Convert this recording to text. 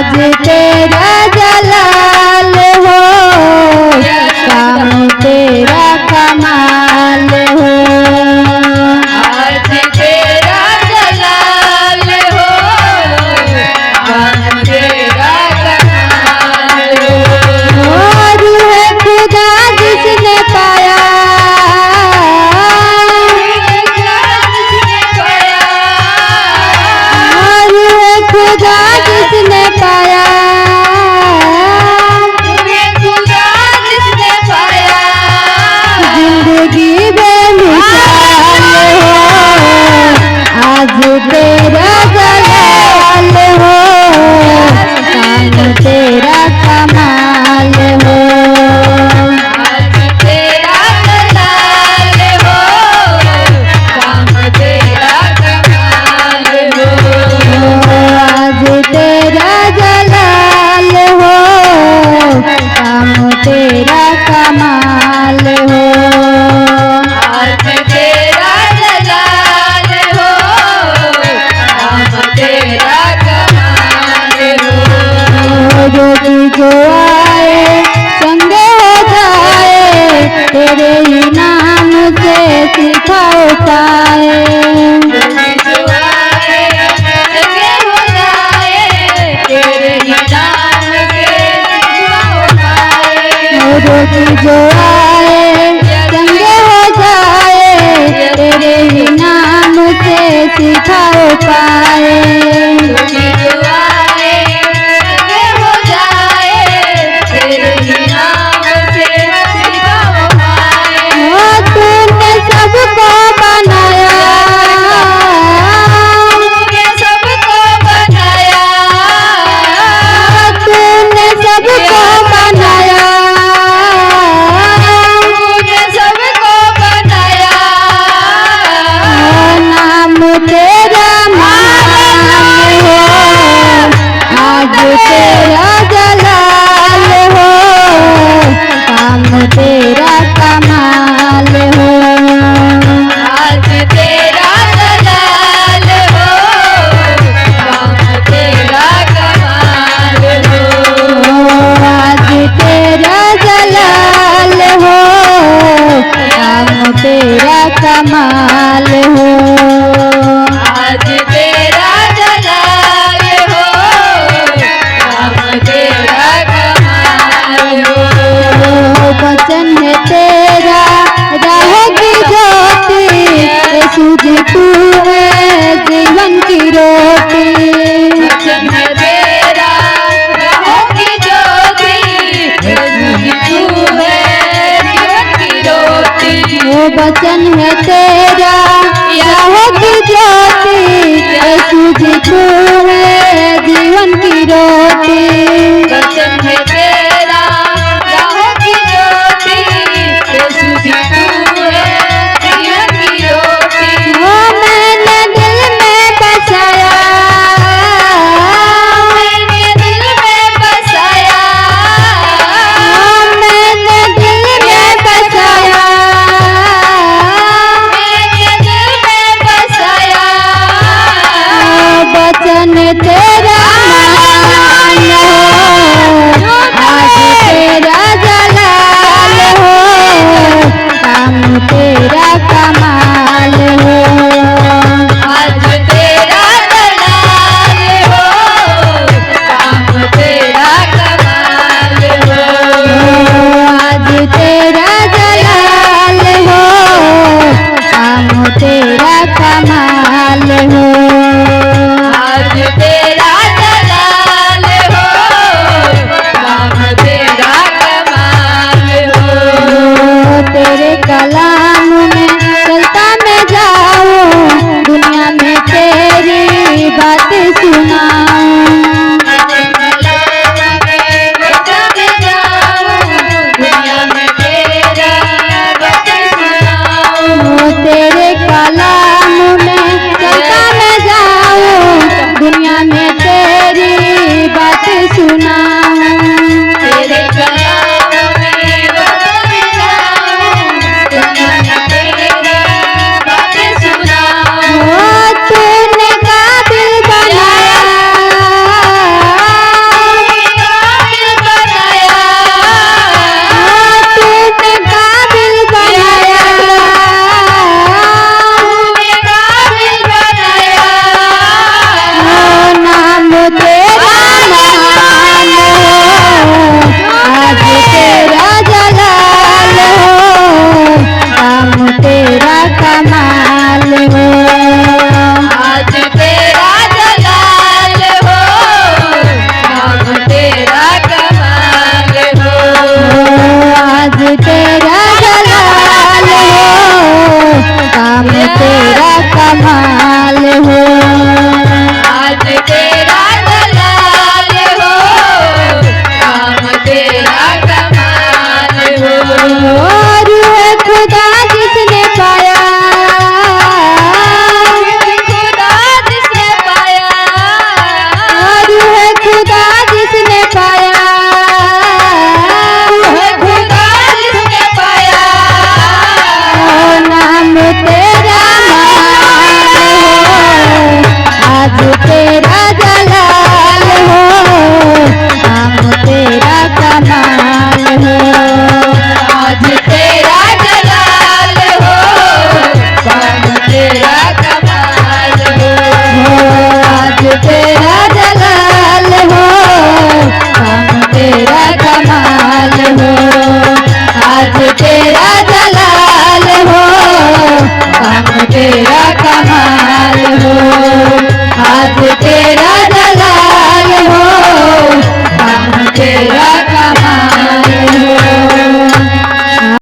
आज तेरा जलाल हो, काम तेरा कमाल हो। आज तेरा जलाल हो, काम तेरा कमाल हो। और है खुदा जिसने पाया, और है खुदा जिसने पाया, जिंदगी बेमिसाल हो। आज तेरा जलाल हो, काम तेरा कमाल हो। आज तेरा जलाल हो, काम तेरा कमाल हो। आज तेरा जलाल हो, काम तेरा कमाल हो। आज तेरा जलाल हो, काम तेरा कमाल हो। जो आए संगे हो जाए, तेरे ही नाम से सिखाओ पाए। जो आए संगे हो जाए, तेरे ही नाम से सिखाओ पाए। जो आए संगे हो जाए, तेरे ही नाम से सिखाओ पाए। जो आए संगे हो जाए, तेरे ही नाम से सिखाओ पाए। तूने सबको बनाया, तूने सबको बनाया, तूने सबको बनाया, तूने सबको बनाया। नाम तेरा महान हो। आज तेरा जलाल हो, काम तेरा कमाल हो। आज तेरा जलाल हो, काम तेरा कमाल हो। आज तेरा जलाल हो, काम तेरा कमाल हो। आज तेरा जलाल हो, काम तेरा कमाल हो। वचन है तेरा रहेगी ज्योति, सूझ तू है जीवन की रोटी। वचन है तेरा रहोगी ज्योति, तू है जीवन की रोटी। वो वचन है तेरा रहेगी ज्योति, सूझ तू है जीवन की रोटी।